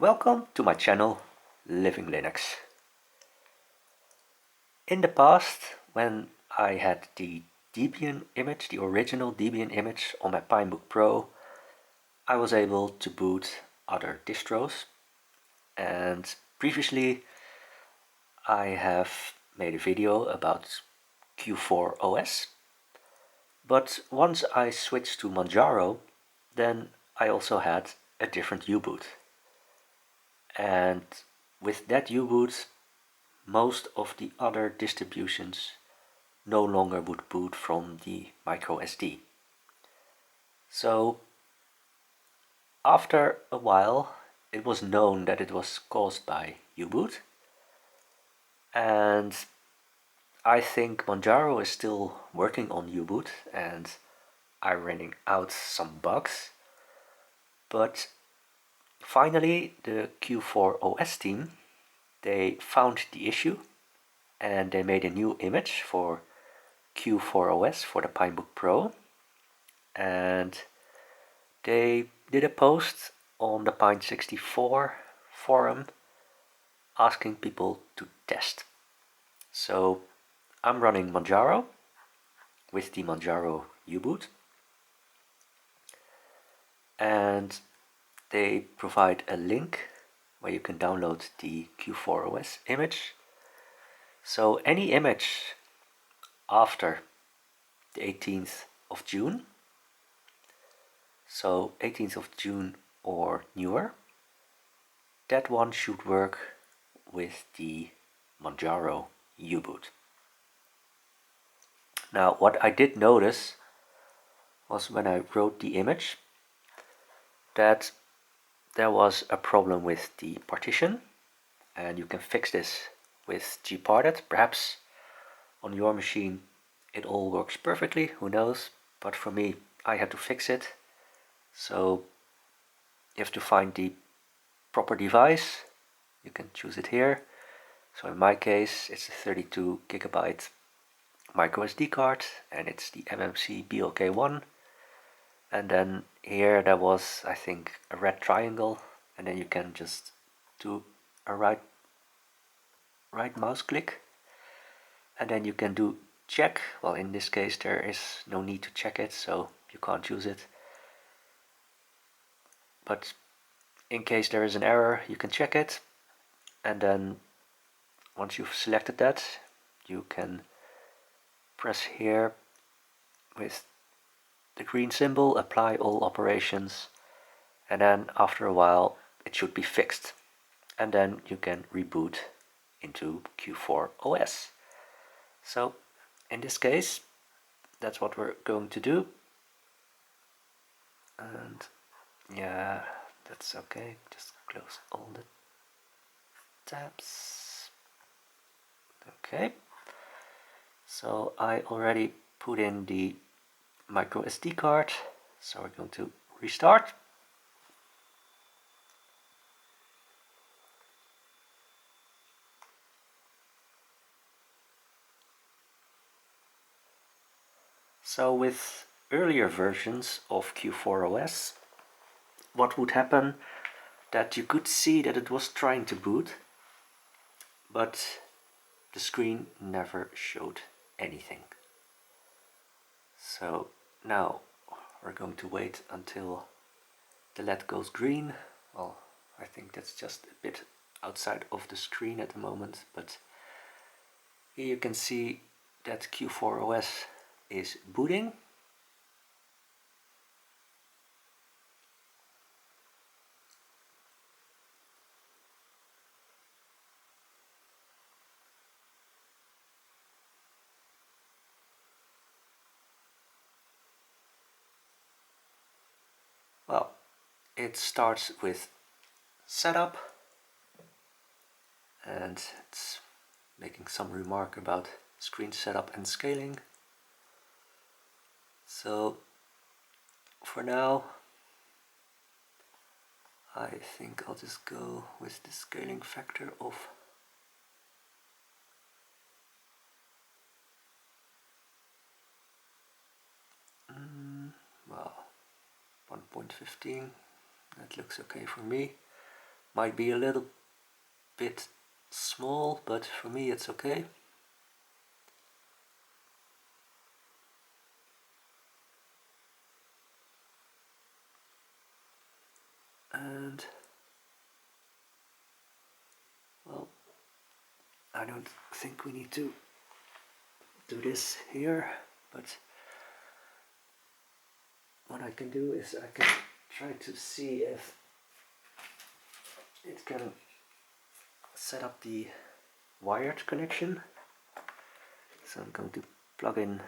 Welcome to my channel, Living Linux. In the past, when I had the Debian image, the original Debian image on my Pinebook Pro, I was able to boot other distros, and previously I have made a video about Q4OS, but once I switched to Manjaro, then I also had a different U-boot. And with that U-boot, most of the other distributions no longer would boot from the microSD. So after a while, it was known that it was caused by U-boot, and I think Manjaro is still working on U-boot and ironing out some bugs, but finally the Q4OS team, they found the issue and they made a new image for Q4OS for the Pinebook Pro, and they did a post on the Pine64 forum asking people to test. So I'm running Manjaro with the Manjaro U-boot, and they provide a link where you can download the Q4OS image. So any image after the 18th of June, so 18th of June or newer, that one should work with the Manjaro U-boot. Now, what I did notice was when I wrote the image that there was a problem with the partition, and you can fix this with gparted. Perhaps on your machine it all works perfectly, who knows, but for me I had to fix it. So you have to find the proper device. You can choose it here. So in my case it's a 32 gigabyte micro SD card, and it's the MMC BLK1. And then here there was, I think, a red triangle, and then you can just do a right mouse click, and then you can do check. Well, in this case there is no need to check it, so you can't use it, but in case there is an error you can check it, and then once you've selected that you can press here with the green symbol, apply all operations, and then after a while it should be fixed, and then you can reboot into Q4OS. So in this case that's what we're going to do, and yeah, that's okay, just close all the tabs. Okay, so I already put in the micro SD card, so we're going to restart. So with earlier versions of Q4OS, what would happen, that you could see that it was trying to boot, but the screen never showed anything. So now we're going to wait until the LED goes green. Well, I think that's just a bit outside of the screen at the moment, but here you can see that Q4OS is booting. Well, it starts with setup, and it's making some remark about screen setup and scaling. So for now I think I'll just go with the scaling factor of well, 1.15. That looks okay for me. Might be a little bit small, but for me it's okay. And well, I don't think we need to do this here, but what I can do is I can try to see if it can set up the wired connection. So I'm going to plug in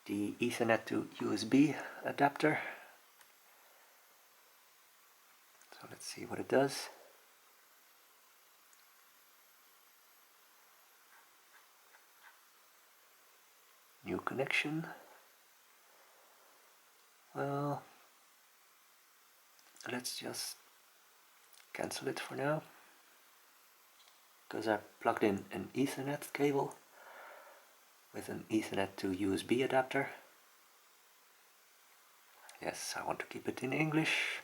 the Ethernet to USB adapter. So let's see what it does. New connection. Well, let's just cancel it for now, because I plugged in an Ethernet cable with an Ethernet to USB adapter. Yes, I want to keep it in English.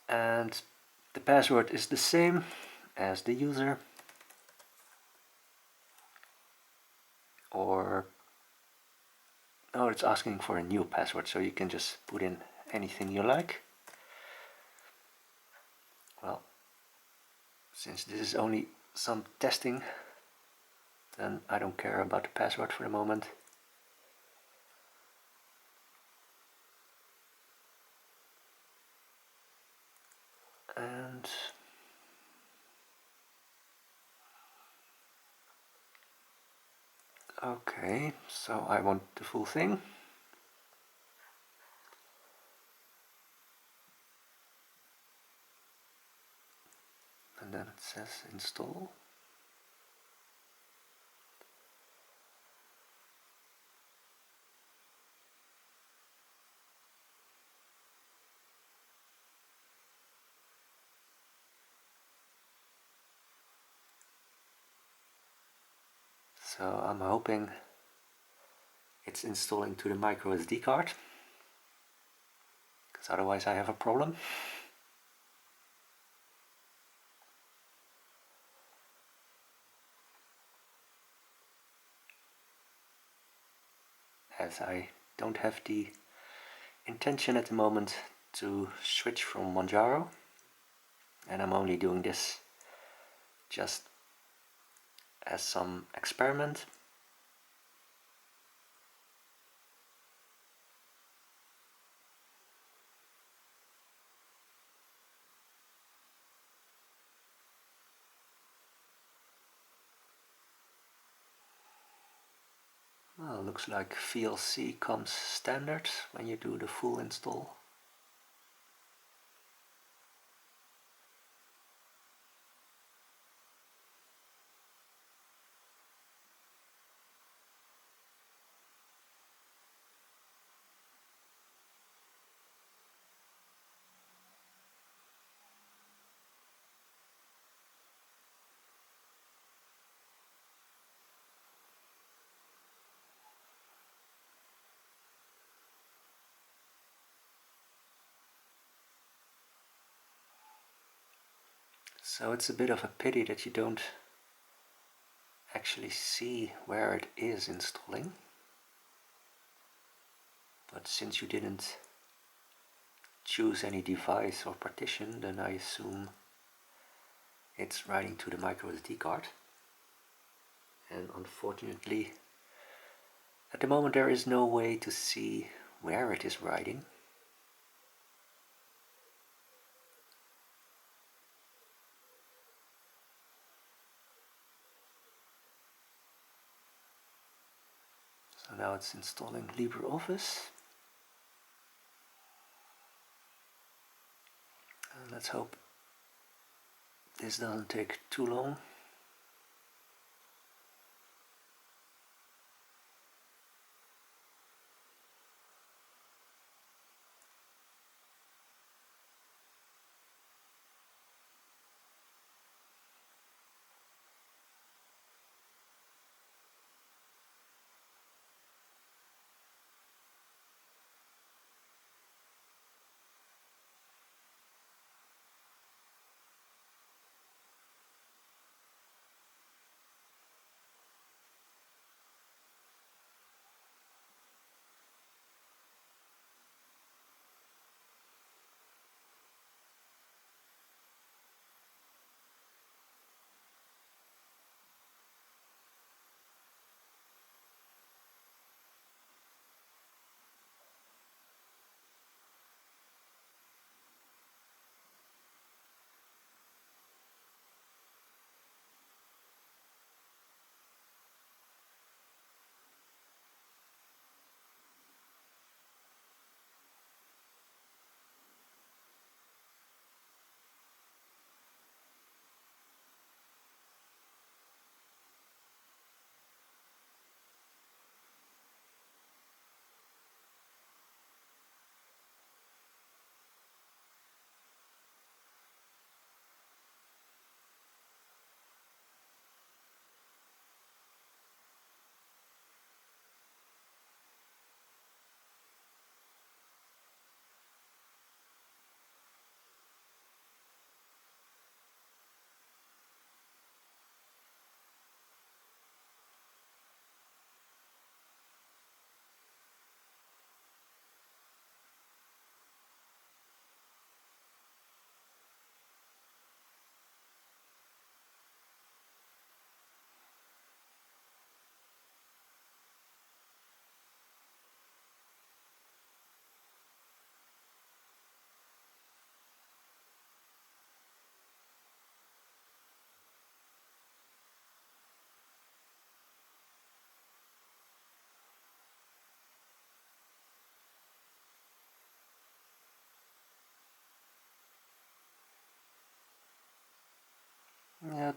And the password is the same as the user, or oh, it's asking for a new password, so you can just put in anything you like. Well, since this is only some testing, then I don't care about the password for the moment. And okay, so I want the full thing. And then it says install. So I'm hoping it's installing to the micro SD card, because otherwise I have a problem. As I don't have the intention at the moment to switch from Manjaro, and I'm only doing this just as some experiment. Well, looks like VLC comes standard when you do the full install. So it's a bit of a pity that you don't actually see where it is installing. But since you didn't choose any device or partition, then I assume it's writing to the micro SD card. And unfortunately, at the moment there is no way to see where it is writing. So now it's installing LibreOffice. And let's hope this doesn't take too long.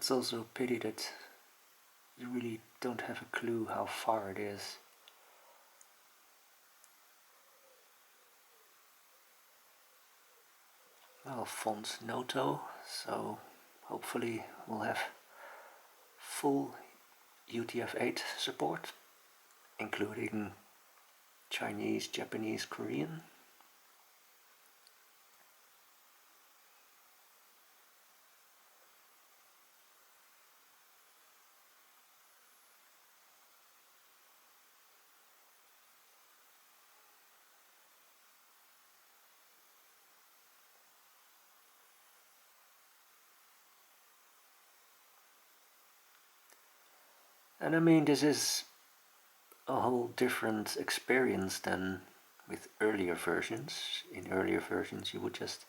It's also a pity that you really don't have a clue how far it is. Well, font's Noto, so hopefully we'll have full UTF-8 support, including Chinese, Japanese, Korean. And I mean, this is a whole different experience than with earlier versions. In earlier versions you would just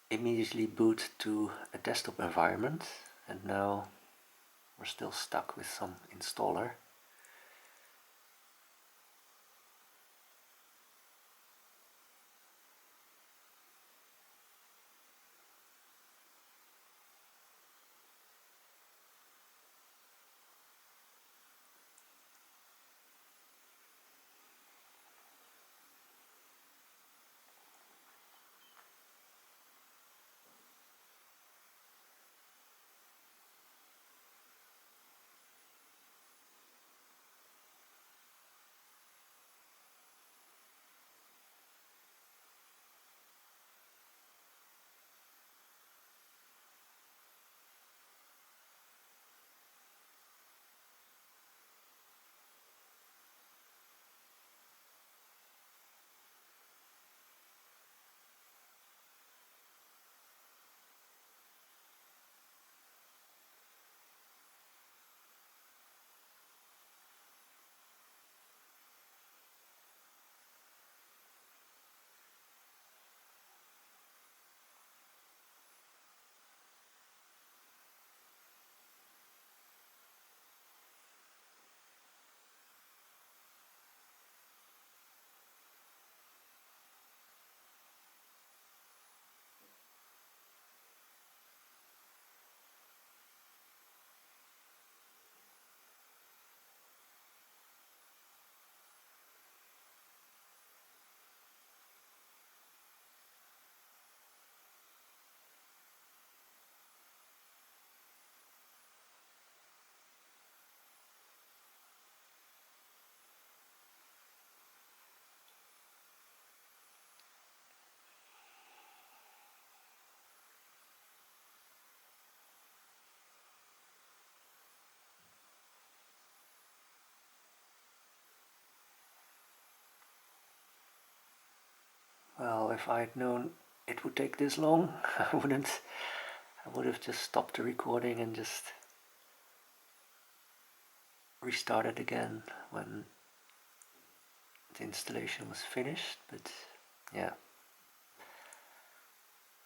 immediately boot to a desktop environment, and now we're still stuck with some installer. Well, if I had known it would take this long, I would have just stopped the recording and just restarted again when the installation was finished. But yeah,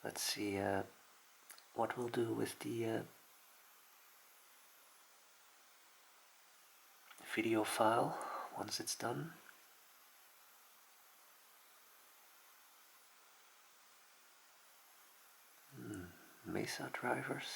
let's see what we'll do with the video file once it's done. Mesa drivers.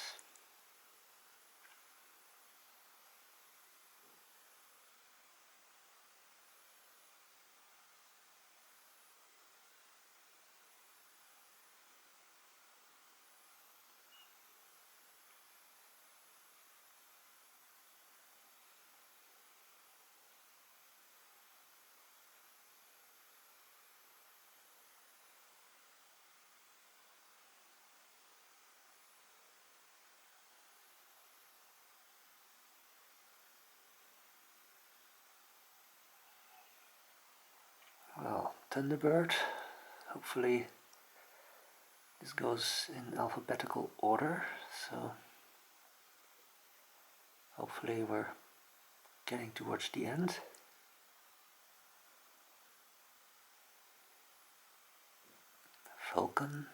Well, Thunderbird, hopefully this goes in alphabetical order, so hopefully we're getting towards the end. Vulkan.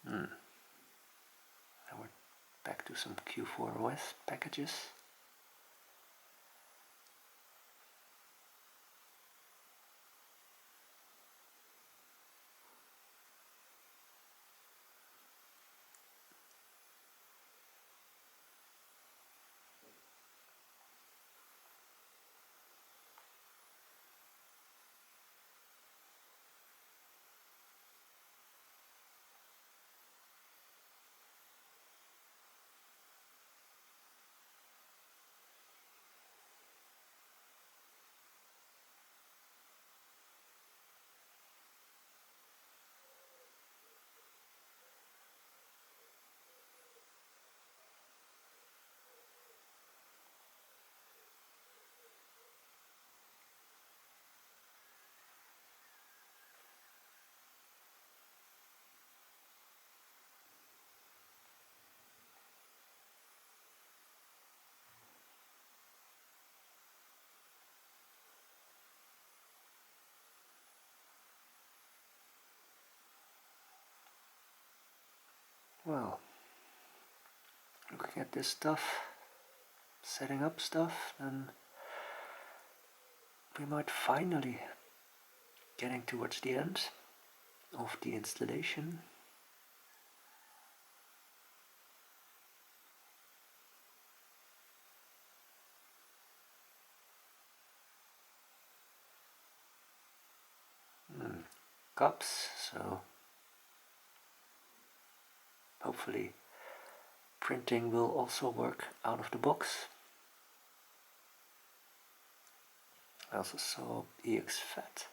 Now we're back to some Q4OS packages. Well, looking at this stuff, setting up stuff, then we might finally getting towards the end of the installation. Cups, so hopefully printing will also work out of the box. I also saw EXFAT,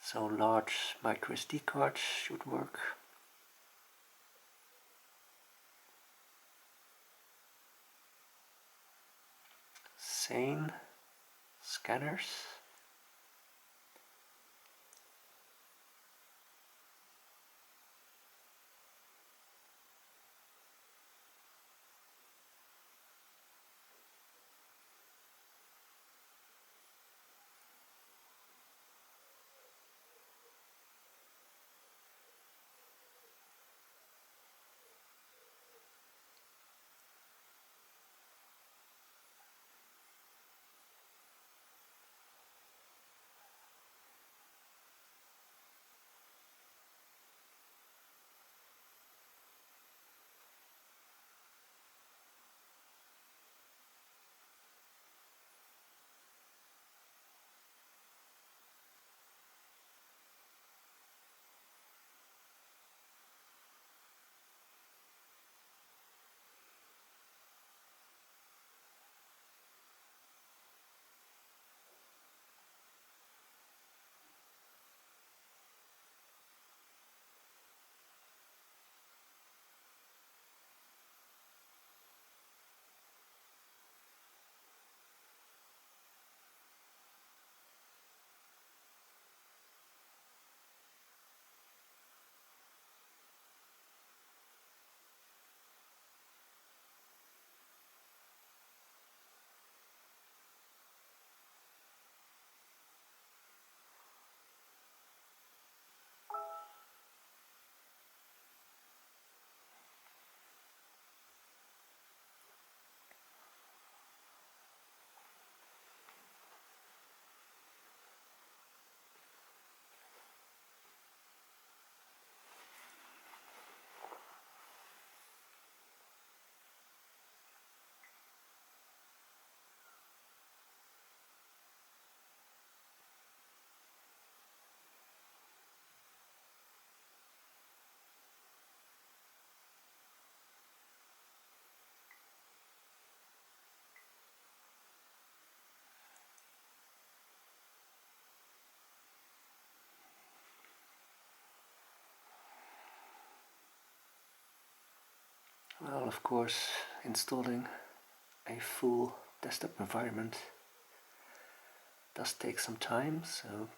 so large microSD cards should work. Sane scanners. Well, of course, installing a full desktop environment does take some time, so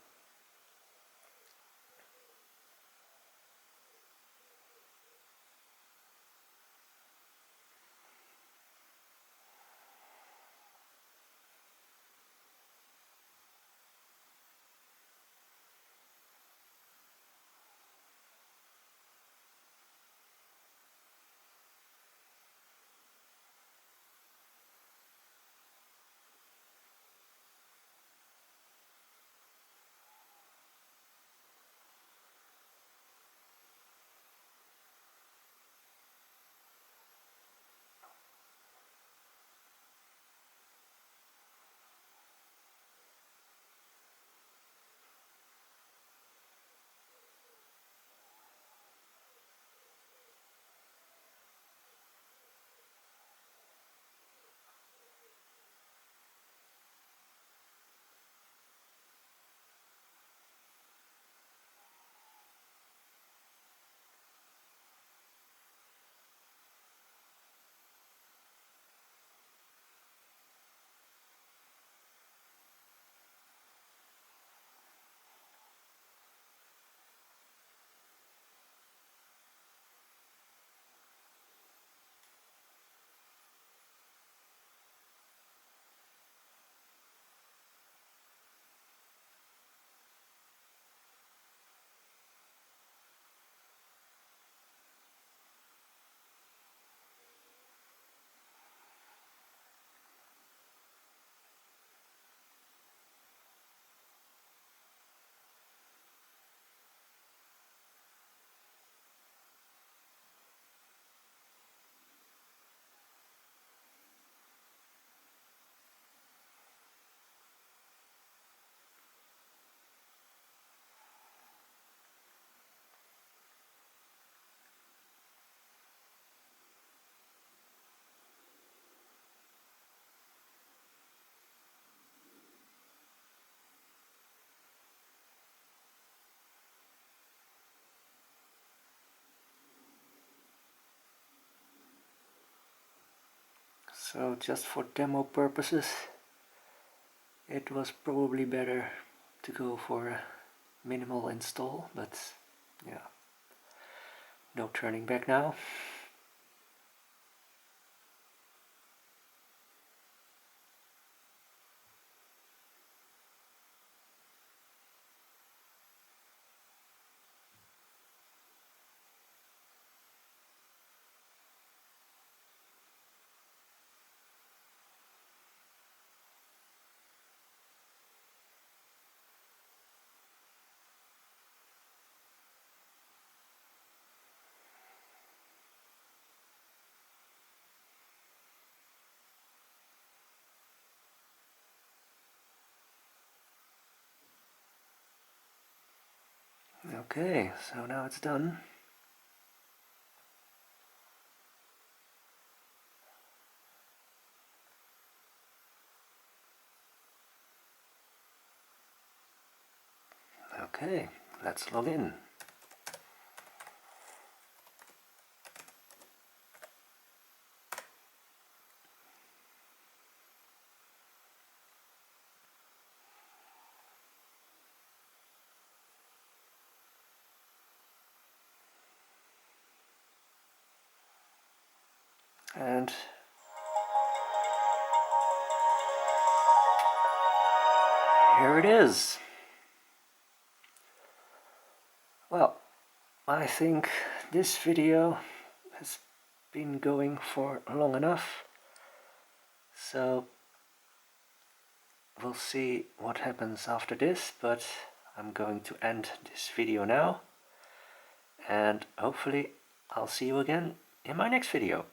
So just for demo purposes, it was probably better to go for a minimal install, but yeah, no turning back now. Okay, so now it's done. Okay, let's log in. And here it is. Well, I think this video has been going for long enough, so we'll see what happens after this, but I'm going to end this video now, and hopefully I'll see you again in my next video.